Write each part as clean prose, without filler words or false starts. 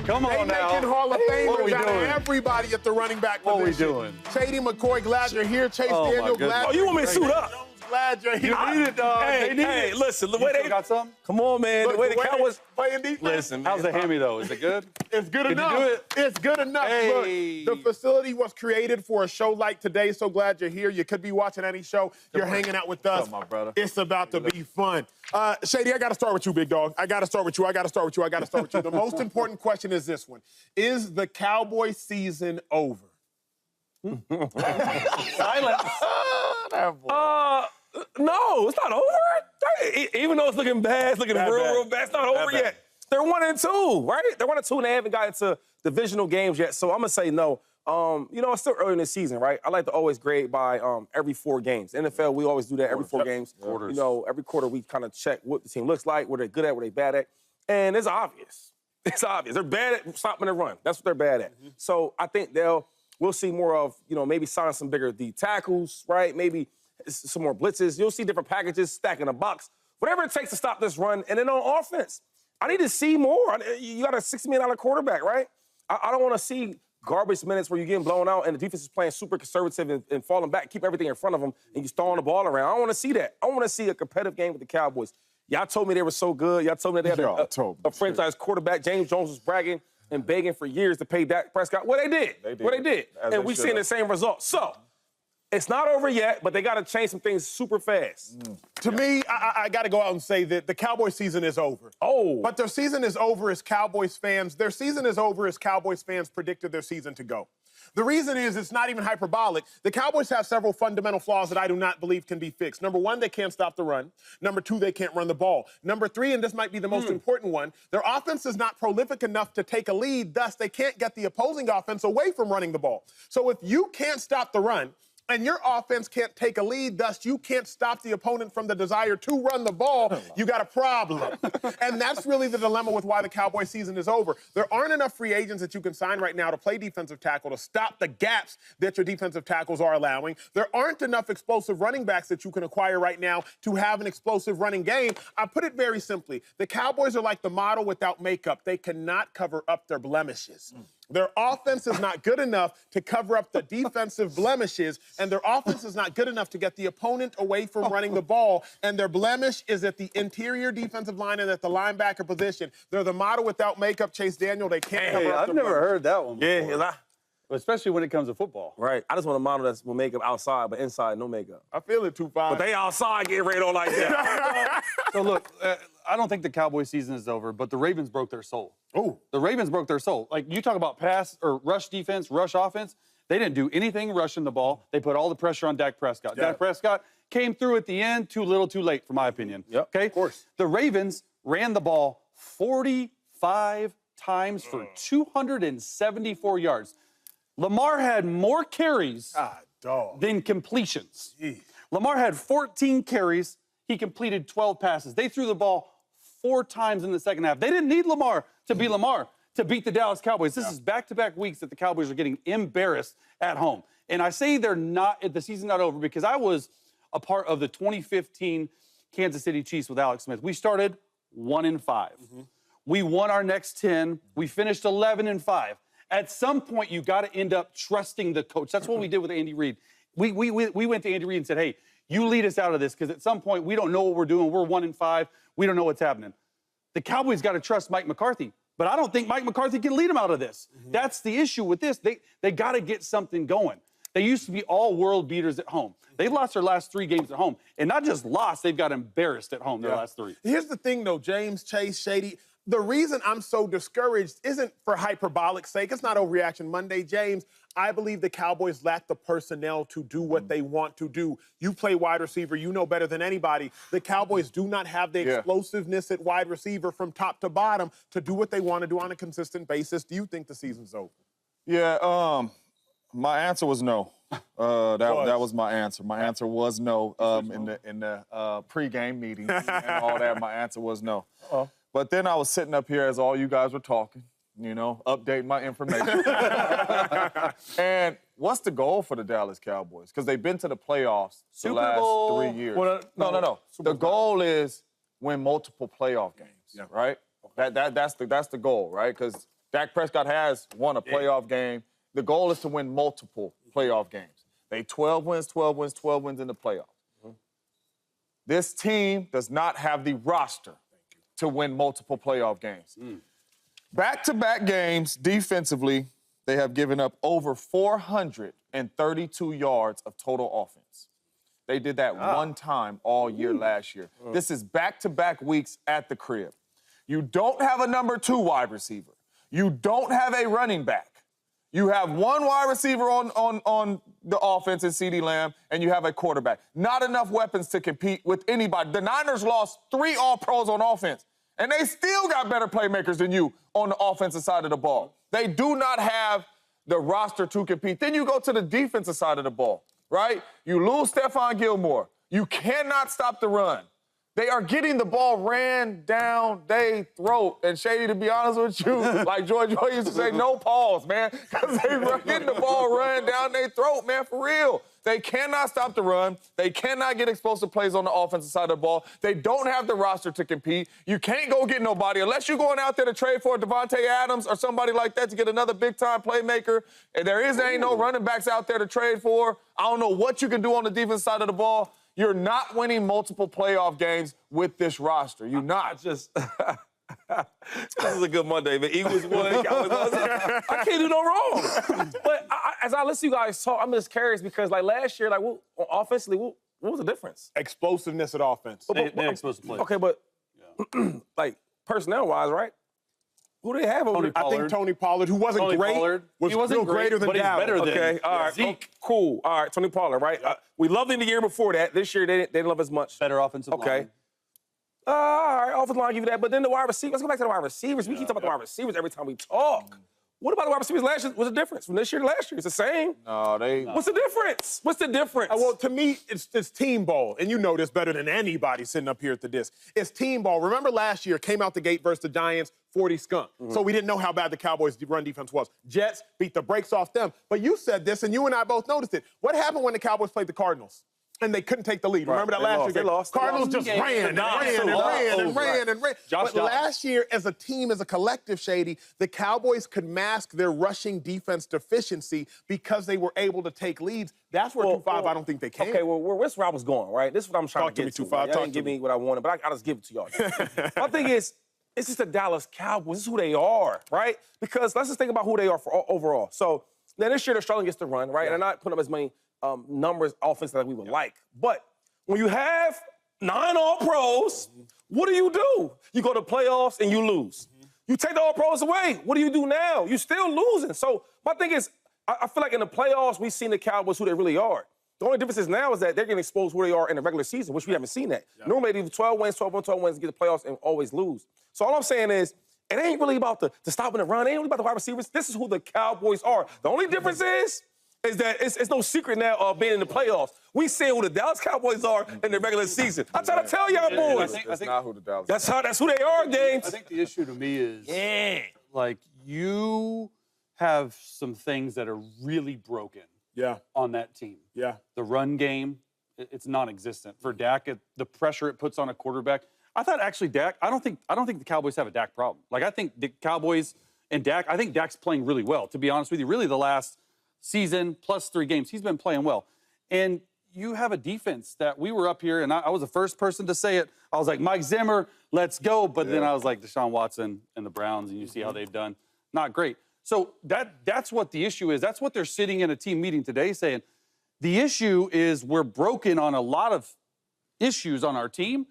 Come on now. They making Hall of Famers out of doing? everybody at the running back position. What we doing? Shady McCoy, glad you're here. Chase Daniel, glad Oh, you want me to suit up? Glad you're here. You need it, dog. Hey, listen, the way they got some? Come on, man. Look, the way the Cowboys playing defense. Listen, man. How's the hammy, though? Is it good? It's good Can enough. you do it? It's good enough. Hey. Look, the facility was created for a show like today. So glad you're here. You could be watching any show. You're hanging out with us. What's up, my brother? It's about to be fun. Shady, I got to start with you, big dog. I got to start with you. The most important question is this one. Is the Cowboy season over? Silence. No, it's not over. Even though it's looking bad, it's looking real bad. It's not over yet. They're 1-2, right? They're 1-2, and they haven't gotten to divisional games yet. So I'm gonna say no. It's still early in the season, right? I like to always grade by every 4 games. NFL, we always do that every 4 games. Quarters. Every quarter we kind of check what the team looks like, what they're good at, what they're bad at, and it's obvious. It's obvious. They're bad at stopping the run. That's what they're bad at. So I think we'll see more of, maybe signing some bigger D tackles, right? Maybe some more blitzes. You'll see different packages, stacking a box, whatever it takes to stop this run. And then on offense, I need to see more. You got a $60 million quarterback, right? I don't want to see garbage minutes where you're getting blown out and the defense is playing super conservative and falling back, keep everything in front of them, and you're throwing the ball around. I don't want to see that. I want to see a competitive game with the Cowboys. Y'all told me they were so good. Y'all told me they had a franchise quarterback. James Jones was bragging and begging for years to pay Dak Prescott. Well, they did. What they did. And we've seen the same results. So, it's not over yet, but they got to change some things super fast. To me, I got to go out and say that the Cowboys season is over. Oh. But their season is over as Cowboys fans. Their season is over as Cowboys fans predicted their season to go. The reason is it's not even hyperbolic. The Cowboys have several fundamental flaws that I do not believe can be fixed. Number 1, they can't stop the run. Number 2, they can't run the ball. Number 3, and this might be the most important one, their offense is not prolific enough to take a lead. Thus, they can't get the opposing offense away from running the ball. So if you can't stop the run, and your offense can't take a lead, thus you can't stop the opponent from the desire to run the ball, you got a problem. And that's really the dilemma with why the Cowboy season is over. There aren't enough free agents that you can sign right now to play defensive tackle to stop the gaps that your defensive tackles are allowing. There aren't enough explosive running backs that you can acquire right now to have an explosive running game. I put it very simply. The Cowboys are like the model without makeup. They cannot cover up their blemishes. Their offense is not good enough to cover up the defensive blemishes, and their offense is not good enough to get the opponent away from running the ball, and their blemish is at the interior defensive line and at the linebacker position. They're the model without makeup, Chase Daniel. They can't cover up I've never heard that one before. Yeah, Especially when it comes to football. right. I just want a model that's with makeup outside, but inside, no makeup. I feel it, 2-5. But they outside getting ready on like that. So, look, I don't think the Cowboy season is over, but the Ravens broke their soul. Oh. The Ravens broke their soul. Like, you talk about pass or rush defense, rush offense. They didn't do anything rushing the ball. They put all the pressure on Dak Prescott. Yeah. Dak Prescott came through at the end, too little, too late, for my opinion. Yep, okay? of course. The Ravens ran the ball 45 times for 274 yards. Lamar had more carries than completions. Jeez. Lamar had 14 carries. He completed 12 passes. They threw the ball 4 times in the second half. They didn't need Lamar to be Lamar to beat the Dallas Cowboys. This is back-to-back weeks that the Cowboys are getting embarrassed at home. And I say the season's not over because I was a part of the 2015 Kansas City Chiefs with Alex Smith. We started 1-5. We won our next 10. We finished 11-5. At some point, you got to end up trusting the coach. That's what we did with Andy Reid. We went to Andy Reid and said, hey, you lead us out of this because at some point, we don't know what we're doing. We're 1-5. We don't know what's happening. The Cowboys got to trust Mike McCarthy. But I don't think Mike McCarthy can lead them out of this. That's the issue with this. They got to get something going. They used to be all world beaters at home. They've lost their last 3 games at home. And not just lost, they've got embarrassed at home their last 3. Here's the thing, though, James, Chase, Shady. The reason I'm so discouraged isn't for hyperbolic sake. It's not Overreaction Monday, James. I believe the Cowboys lack the personnel to do what they want to do. You play wide receiver. You know better than anybody. The Cowboys do not have the explosiveness at wide receiver from top to bottom to do what they want to do on a consistent basis. Do you think the season's over? Yeah, my answer was no. That was my answer. My answer was no in the pregame meeting and all that. My answer was no. But then I was sitting up here as all you guys were talking, updating my information. And what's the goal for the Dallas Cowboys? Because they've been to the playoffs the last 3 years. Well, no. The goal is win multiple playoff games, right? That's the goal, right? Because Dak Prescott has won a playoff game. The goal is to win multiple playoff games. They 12 wins, 12 wins, 12 wins in the playoffs. This team does not have the roster to win multiple playoff games. Back-to-back games, defensively, they have given up over 432 yards of total offense. They did that one time all year last year. This is back-to-back weeks at the crib. You don't have a number 2 wide receiver. You don't have a running back. You have one wide receiver on the offense in CeeDee Lamb, and you have a quarterback. Not enough weapons to compete with anybody. The Niners lost 3 All-Pros on offense, and they still got better playmakers than you on the offensive side of the ball. They do not have the roster to compete. Then you go to the defensive side of the ball, right? You lose Stephon Gilmore. You cannot stop the run. They are getting the ball ran down their throat. And Shady, to be honest with you, like George used to say, no pause, man. Because they getting the ball run down their throat, man, for real. They cannot stop the run. They cannot get explosive plays on the offensive side of the ball. They don't have the roster to compete. You can't go get nobody unless you're going out there to trade for Devontae Adams or somebody like that to get another big-time playmaker. And there ain't no running backs out there to trade for. I don't know what you can do on the defense side of the ball. You're not winning multiple playoff games with this roster. You're not. This is a good Monday, man. Eagles won, Cowboys won. I can't do no wrong. But as I listen to you guys talk, I'm just curious because, like, last year, like, offensively, what was the difference? Explosiveness at offense. They explosive plays. Okay, but, like, personnel-wise, right? Who do they have over there? I think Tony Pollard, who wasn't great, was still greater than Dallas. Better than Okay, all right. Zeke. Cool. All right, Tony Pollard, right? We loved him the year before that. This year, they didn't love as much. Better offensive line. Okay. All right, offensive line, give you that. But then the wide receivers. Let's go back to the wide receivers. We keep talking about the wide receivers every time we talk. What about the wide receivers last year? What's the difference from this year to last year? It's the same. No, What's the difference? What's the difference? Well, to me, it's team ball. And you know this better than anybody sitting up here at the disc. It's team ball. Remember last year, came out the gate versus the Giants, 40 skunk. So we didn't know how bad the Cowboys' run defense was. Jets beat the brakes off them. But you said this, and you and I both noticed it. What happened when the Cowboys played the Cardinals? And they couldn't take the lead. Remember that last year? They lost. Cardinals just ran and ran. But last year, as a team, as a collective, Shady, the Cowboys could mask their rushing defense deficiency because they were able to take leads. That's where 2-5, I don't think they can. Okay, well, where's where I was going, right? This is what I'm trying to get to. Talk to me, 2-5. Y'all didn't give me what I wanted, but I'll just give it to y'all. My thing is, it's just the Dallas Cowboys. This is who they are, right? Because let's just think about who they are for overall. So now this year, they're struggling against the run, right? And they're not putting up as many numbers offense that we would like. But when you have 9 All-Pros, what do? You go to playoffs and you lose. You take the All-Pros away. What do you do now? You're still losing. So my thing is, I feel like in the playoffs, we've seen the Cowboys who they really are. The only difference is now is that they're getting exposed who they are in the regular season, which we haven't seen that. Normally, they do 12 wins, 12 wins, 12 wins, get the playoffs, and always lose. So all I'm saying is, it ain't really about the stopping the run. It ain't really about the wide receivers. This is who the Cowboys are. The only difference is that it's no secret now of being in the playoffs. We see who the Dallas Cowboys are in the regular season. I'm trying to tell y'all boys. That's not who the Dallas. That's who they are, James. I think the issue to me is, like, you have some things that are really broken on that team. Yeah. The run game, it's non-existent. For Dak, the pressure it puts on a quarterback. I thought actually Dak, I don't think the Cowboys have a Dak problem. Like, I think the Cowboys and Dak, I think Dak's playing really well, to be honest with you. Really the last season plus 3 games, he's been playing well. And you have a defense that we were up here, and I was the first person to say it. I was like, Mike Zimmer, let's go. But then I was like, Deshaun Watson and the Browns, and you see how they've done. Not great. So that's what the issue is. That's what they're sitting in a team meeting today saying. The issue is we're broken on a lot of issues on our team.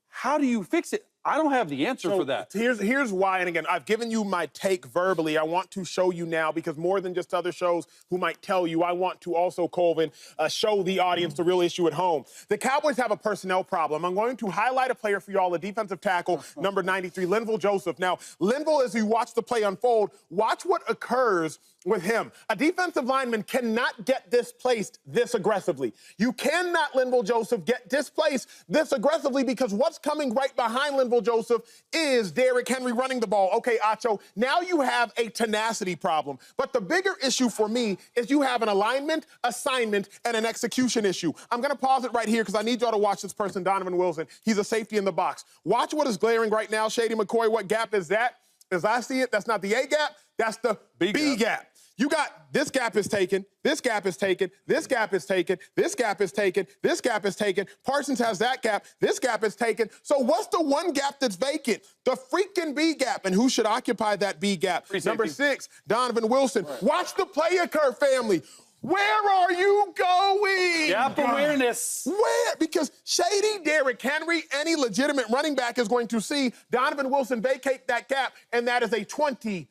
How do you fix it? I don't have the answer for that. Here's why, and again, I've given you my take verbally. I want to show you now, because more than just other shows who might tell you, I want to also, Colvin, show the audience the real issue at home. The Cowboys have a personnel problem. I'm going to highlight a player for y'all, a defensive tackle, number 93, Linval Joseph. Now, Linval, as you watch the play unfold, watch what occurs with him. A defensive lineman cannot get displaced this aggressively. You cannot, Linval Joseph, get displaced this aggressively, because what's coming right behind Linval Joseph is Derrick Henry running the ball. Okay, Acho, now you have a tenacity problem. But the bigger issue for me is you have an alignment, assignment, and an execution issue. I'm going to pause it right here because I need y'all to watch this person, Donovan Wilson. He's a safety in the box. Watch what is glaring right now, Shady McCoy. What gap is that? As I see it, that's not the A gap, that's the B gap. You got this gap is taken, this gap is taken, this gap is taken, this gap is taken, this gap is taken. Parsons has that gap, this gap is taken. So what's the one gap that's vacant? The freaking B gap. And who should occupy that B gap? Number 6, Donovan Wilson. Right. Watch the play occur, family. Where are you going? Gap awareness. Where? Because Shady, Derrick Henry, any legitimate running back is going to see Donovan Wilson vacate that gap, and that is a 29-yard.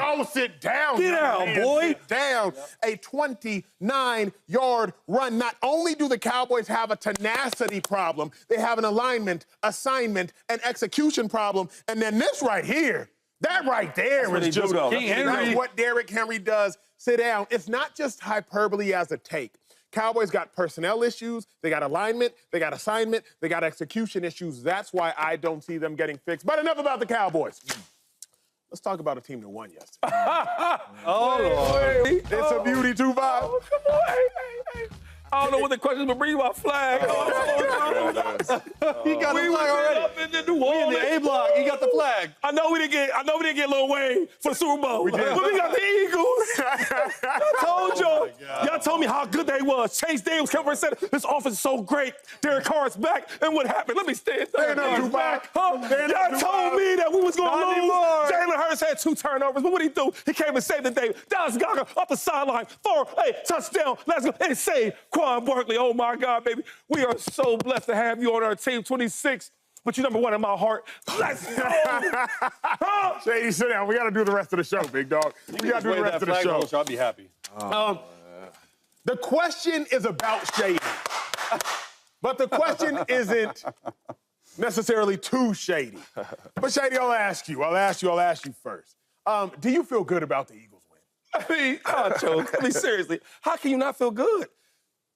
Oh, sit down. Get out, boy. Sit down. Yep. A 29-yard run. Not only do the Cowboys have a tenacity problem, they have an alignment, assignment, and execution problem. And then this right here, that right there is just King Henry. That's what Derrick Henry does. Sit down. It's not just hyperbole as a take. Cowboys got personnel issues, they got alignment, they got assignment, they got execution issues. That's why I don't see them getting fixed. But enough about the Cowboys. Let's talk about a team that won yesterday. Lord. It's a beauty, 2-5. Oh, come on. Hey. I don't know what the questions, but bring my flag. He got the flag already. Up in the New We in Orleans. the A block. He got the flag. I know we didn't get Lil Wayne for the Super Bowl, but we got the Eagles. I told y'all. Y'all told me how good they was. Chase Daniels came over and said, this offense is so great. Derek Carr's back. And what happened? Let me stand there. Y'all told me that we was going to lose. Jalen Hurts had 2 turnovers, but what did he do? He came and saved the day. Dallas Cowboys off the sideline. 4, touchdown. Let's go. And save Quan Barkley. Oh, my God, baby. We are so blessed to have you on our team. 26. But you're number 1 in my heart. Let's go. Shady, sit down. We got to do the rest of the show, big dog. We got to do the rest of the show. I'll be happy. The question is about Shady. But the question isn't necessarily too shady. But Shady, I'll ask you first. Do you feel good about the Eagles win? I mean, Acho, I mean, seriously, how can you not feel good?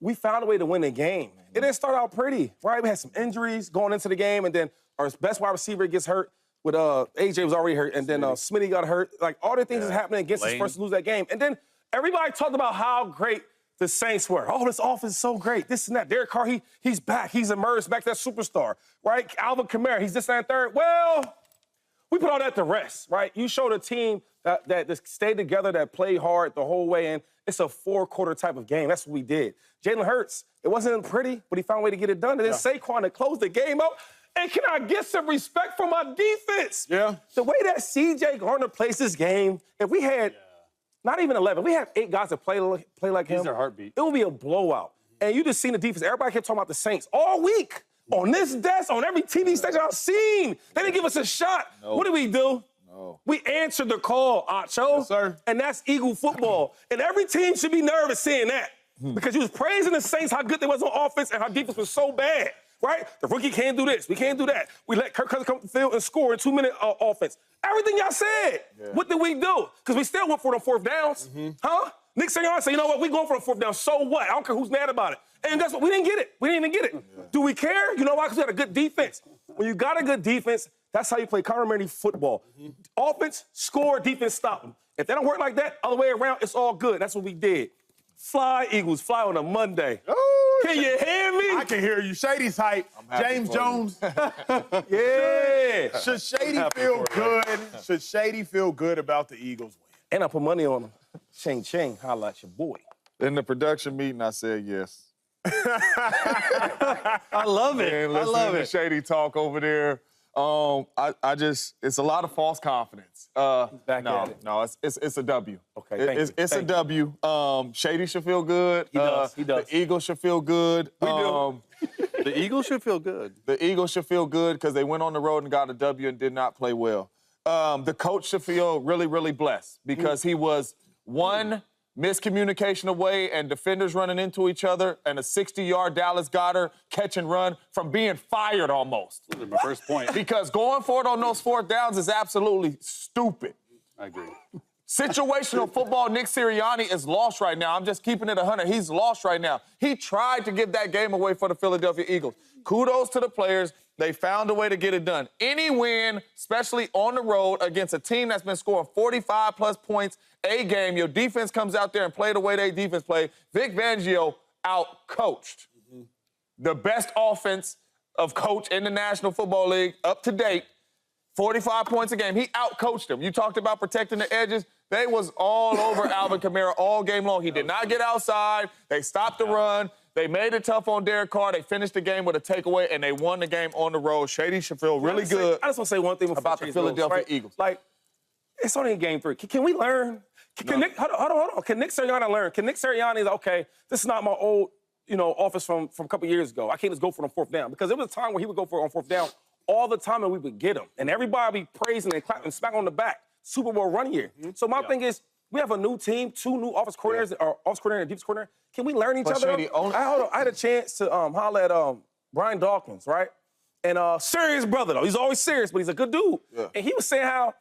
We found a way to win the game. It didn't start out pretty, right? We had some injuries going into the game, and then our best wide receiver gets hurt. With AJ was already hurt, and then Smitty got hurt. Like, all the things is happening against us for us to lose that game. And then everybody talked about how great the Saints were. Oh, this offense is so great. This and that. Derek Carr, he's back. He's emerged back to that superstar, right? Alvin Kamara, he's this, that, and third. Well, we put all that to rest, right? You showed a team that stayed together, that played hard the whole way in. It's a 4-quarter type of game. That's what we did. Jalen Hurts, it wasn't pretty, but he found a way to get it done. And then Saquon to close the game out. And can I get some respect from my defense? Yeah. The way that C.J. Gardner plays this game, if we had not even 11, we had 8 guys that play like him. He's their heartbeat. It would be a blowout. And you just seen the defense. Everybody kept talking about the Saints all week. On this desk, on every TV station I've seen. They didn't give us a shot. No. What did we do? No. We answered the call, Acho. Yes, sir. And that's Eagle football. And every team should be nervous seeing that. Because you was praising the Saints, how good they was on offense and how defense was so bad. Right? The rookie can't do this. We can't do that. We let Kirk Cousins come up the field and score in 2-minute offense. Everything y'all said. Yeah. What did we do? Because we still went for the 4th downs. Huh? Nick Sirianni said, you know what? We going for the 4th down. So what? I don't care who's mad about it. And guess what? We didn't get it. We didn't even get it. Yeah. Do we care? You know why? Because we had a good defense. When you got a good defense, that's how you play complimentary football. Offense, score, defense, stop them. If they don't work like that, other way around, it's all good. That's what we did. Fly, Eagles, fly on a Monday. Ooh, can you hear me? I can hear you. Shady's hype. James Jones. Yeah. Should Shady feel good? Should Shady feel good about the Eagles win? And I put money on them. Ching, ching, holla at your boy. In the production meeting, I said yes. I love it. And I love it. Shady talk over there. It's a lot of false confidence. No, it's a W. Okay, it's a W. Shady should feel good. He does. The Eagles should feel good. We do. The Eagles should feel good. The Eagles should feel good because they went on the road and got a W and did not play well. The coach should feel really, really blessed because he was one miscommunication away and defenders running into each other and a 60-yard Dallas Goedert catch and run from being fired almost. This is my first point. Because going for it on those 4th downs is absolutely stupid. I agree. Situational football, Nick Sirianni is lost right now. I'm just keeping it 100. He's lost right now. He tried to give that game away for the Philadelphia Eagles. Kudos to the players. They found a way to get it done. Any win, especially on the road against a team that's been scoring 45-plus points a game, your defense comes out there and play the way they defense play. Vic Fangio out-coached. The best offense of coach in the National Football League up to date. 45 points a game. He outcoached them. You talked about protecting the edges. They was all over Alvin Kamara all game long. He did not get outside. They stopped the run. They made it tough on Derek Carr. They finished the game with a takeaway, and they won the game on the road. Shady should feel really good. I just want to say one thing about the Philadelphia Eagles. Like, it's only in game 3. Can we learn? Can Nick, hold on. Can Nick Sirianni learn? Can Nick Sirianni is, okay, this is not my old, office from a couple years ago. I can't just go for it on 4th down. Because there was a time where he would go for it on 4th down all the time, and we would get him. And everybody be praising and clapping and smacking on the back. Super Bowl run year. So my thing is, we have a new team, 2 new offense coordinators, or offense coordinator and defense coordinator. Can we learn each other? Shady, I had a chance to holler at Brian Dawkins, right? And serious brother, though. He's always serious, but he's a good dude. Yeah. And he was saying how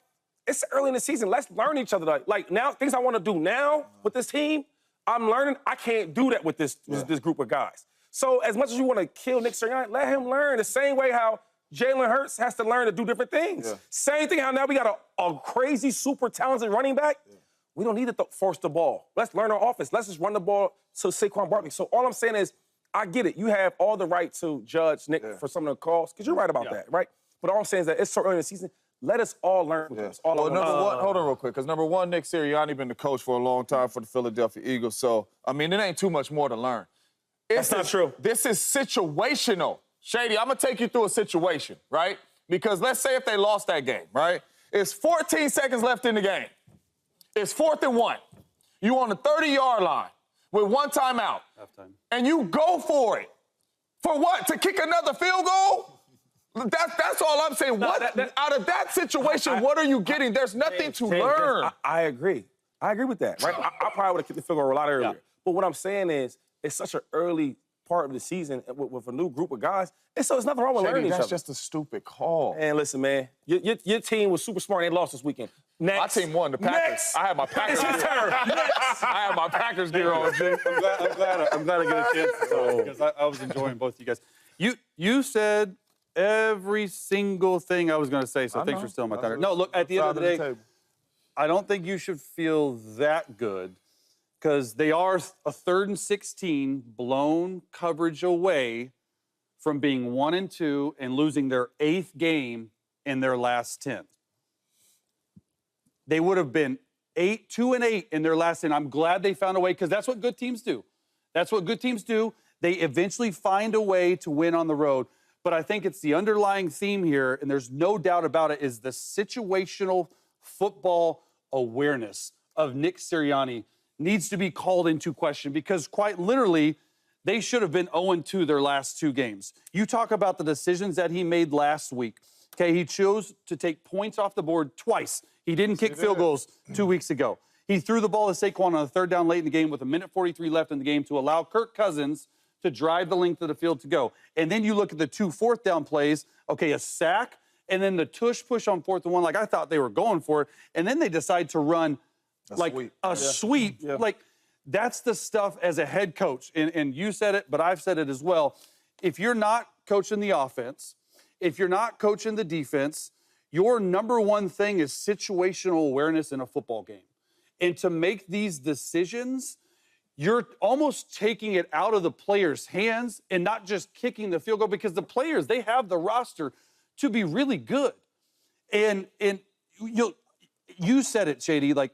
it's early in the season. Let's learn each other. Like now, things I want to do now with this team, I'm learning I can't do that with this group of guys. So as much as you want to kill Nick Sirianni, let him learn the same way how Jalen Hurts has to learn to do different things. Yeah. Same thing how now we got a crazy, super talented running back. Yeah. We don't need to force the ball. Let's learn our offense. Let's just run the ball to Saquon Barkley. So all I'm saying is, I get it. You have all the right to judge Nick for some of the calls, because you're right about that, right? But all I'm saying is that it's so early in the season. Let us all learn from this. Number one, hold on real quick, because number one, Nick Sirianni been the coach for a long time for the Philadelphia Eagles. So, I mean, it ain't too much more to learn. That's not true. This is situational. Shady, I'm going to take you through a situation, right? Because let's say if they lost that game, right? It's 14 seconds left in the game. It's 4th and 1. You on the 30-yard line with 1 timeout. Halftime. And you go for it. For what? To kick another field goal? That's all I'm saying. No, out of that situation, what are you getting? There's nothing to learn. I agree. I agree with that, right? I probably would have kicked the field goal a lot earlier. Yeah. But what I'm saying is, it's such an early part of the season with a new group of guys. And so there's nothing wrong with learning each other. That's just a stupid call. And listen, man, your team was super smart and they lost this weekend. Next. My team won. The Packers. Next. I had my Packers gear. I had my Packers gear on. I'm glad I get a chance to talk, because I was enjoying both of you guys. You said every single thing I was going to say, so thanks for stealing my thunder. No, look, at the end of the day, I don't think you should feel that good, because they are a 3rd and 16 blown coverage away from being 1-2 and losing their 8th game in their last 10. They would have been 2-8 in their last 10. I'm glad they found a way, because that's what good teams do. That's what good teams do. They eventually find a way to win on the road. But I think it's the underlying theme here, and there's no doubt about it, is the situational football awareness of Nick Sirianni needs to be called into question, because quite literally, they should have been 0-2 their last 2 games. You talk about the decisions that he made last week. Okay, he chose to take points off the board twice. He didn't kick field goals 2 weeks ago. He threw the ball to Saquon on a 3rd down late in the game with 1:43 left in the game to allow Kirk Cousins to drive the length of the field to go. And then you look at the 2 4th down plays, okay, a sack, and then the tush push on 4th and 1, like I thought they were going for it. And then they decide to run a sweep. Yeah. Like, that's the stuff as a head coach. And you said it, but I've said it as well. If you're not coaching the offense, if you're not coaching the defense, your number one thing is situational awareness in a football game. And to make these decisions, you're almost taking it out of the players' hands and not just kicking the field goal, because the players, they have the roster to be really good. And you said it, Shady, like,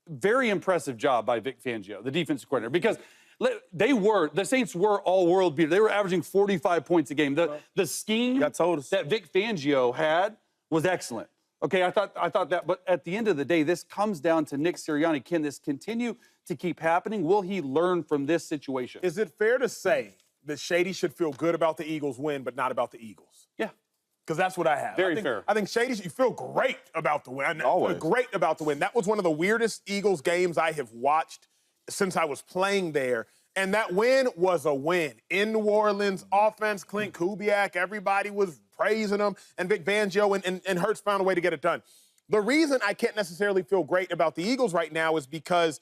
very impressive job by Vic Fangio, the defensive coordinator, because the Saints were all-world beaters. They were averaging 45 points a game. The scheme that Vic Fangio had was excellent. Okay, I thought that, but at the end of the day, this comes down to Nick Sirianni. Can this continue to keep happening? Will he learn from this situation? Is it fair to say that Shady should feel good about the Eagles' win, but not about the Eagles? Yeah. Because that's what I have. Very fair. I think Shady, you feel great about the win. Always. Great about the win. That was one of the weirdest Eagles games I have watched since I was playing there. And that win was a win. In New Orleans, offense, Clint Kubiak, everybody was praising him, and Vic Fangio and Hurts found a way to get it done. The reason I can't necessarily feel great about the Eagles right now is because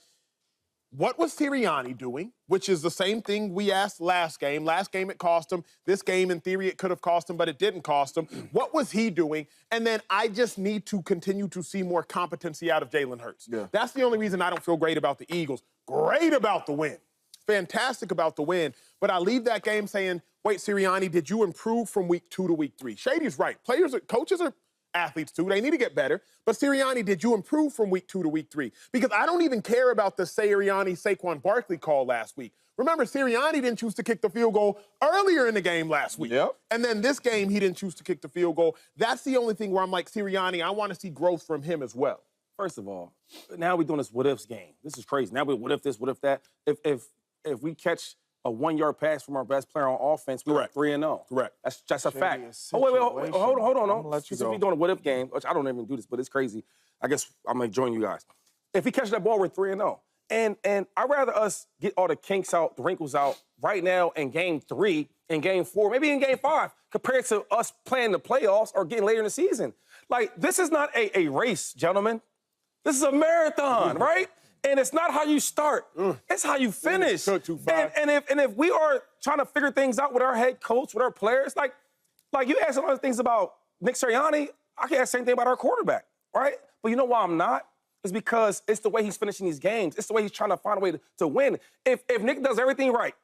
what was Sirianni doing, which is the same thing we asked last game. Last game it cost him. This game, in theory, it could have cost him, but it didn't cost him. What was he doing? And then I just need to continue to see more competency out of Jalen Hurts. Yeah. That's the only reason I don't feel great about the Eagles. Great about the win. Fantastic about the win. But I leave that game saying, wait, Sirianni, did you improve from week 2 to week 3? Shady's right. Coaches are athletes too. They need to get better. But Sirianni, did you improve from week 2 to week 3? Because I don't even care about the Sirianni-Saquon Barkley call last week. Remember, Sirianni didn't choose to kick the field goal earlier in the game last week. Yep. And then this game, he didn't choose to kick the field goal. That's the only thing where I'm like, Sirianni, I want to see growth from him as well. First of all, now we're doing this what-ifs game. This is crazy. Now we what if this, what if that. If we catch a 1-yard pass from our best player on offense, we're 3-0. Correct. That's a fact. Oh, wait, hold on. Since we're doing a what-if game, which I don't even do this, but it's crazy. I guess I'm going to join you guys. If he catches that ball, we're 3-0. And I'd rather us get all the kinks out, the wrinkles out right now in game 3, in game 4, maybe in game 5, compared to us playing the playoffs or getting later in the season. Like, this is not a race, gentlemen. This is a marathon, right? And it's not how you start. It's how you finish. And if we are trying to figure things out with our head coach, with our players, like you asked some other things about Nick Sirianni, I can ask the same thing about our quarterback, right? But you know why I'm not? It's because it's the way he's finishing these games. It's the way he's trying to find a way to win. If Nick does everything right,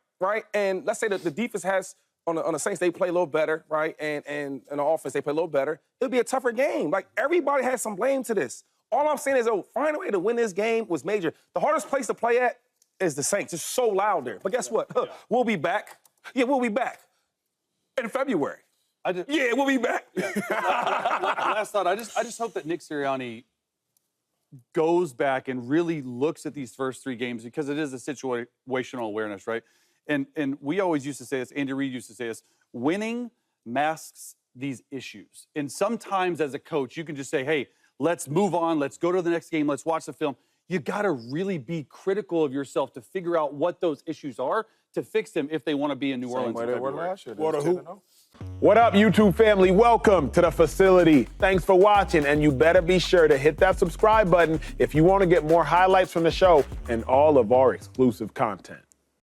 and let's say that the defense has, on the Saints, they play a little better, right? And in the offense, they play a little better, it'll be a tougher game. Like, everybody has some blame to this. All I'm saying is, find a way to win this game was major. The hardest place to play at is the Saints. It's so loud there. But guess what? We'll be back. Yeah, we'll be back in February. We'll be back. Last thought, I just hope that Nick Sirianni goes back and really looks at these first 3 games, because it is a situational awareness, right? And we always used to say this, Andy Reid used to say this, winning masks these issues. And sometimes as a coach, you can just say, hey, let's move on, let's go to the next game, let's watch the film. You gotta really be critical of yourself to figure out what those issues are to fix them if they wanna be in New Orleans in February. What up, YouTube family? Welcome to the facility. Thanks for watching, and you better be sure to hit that subscribe button if you want to get more highlights from the show and all of our exclusive content.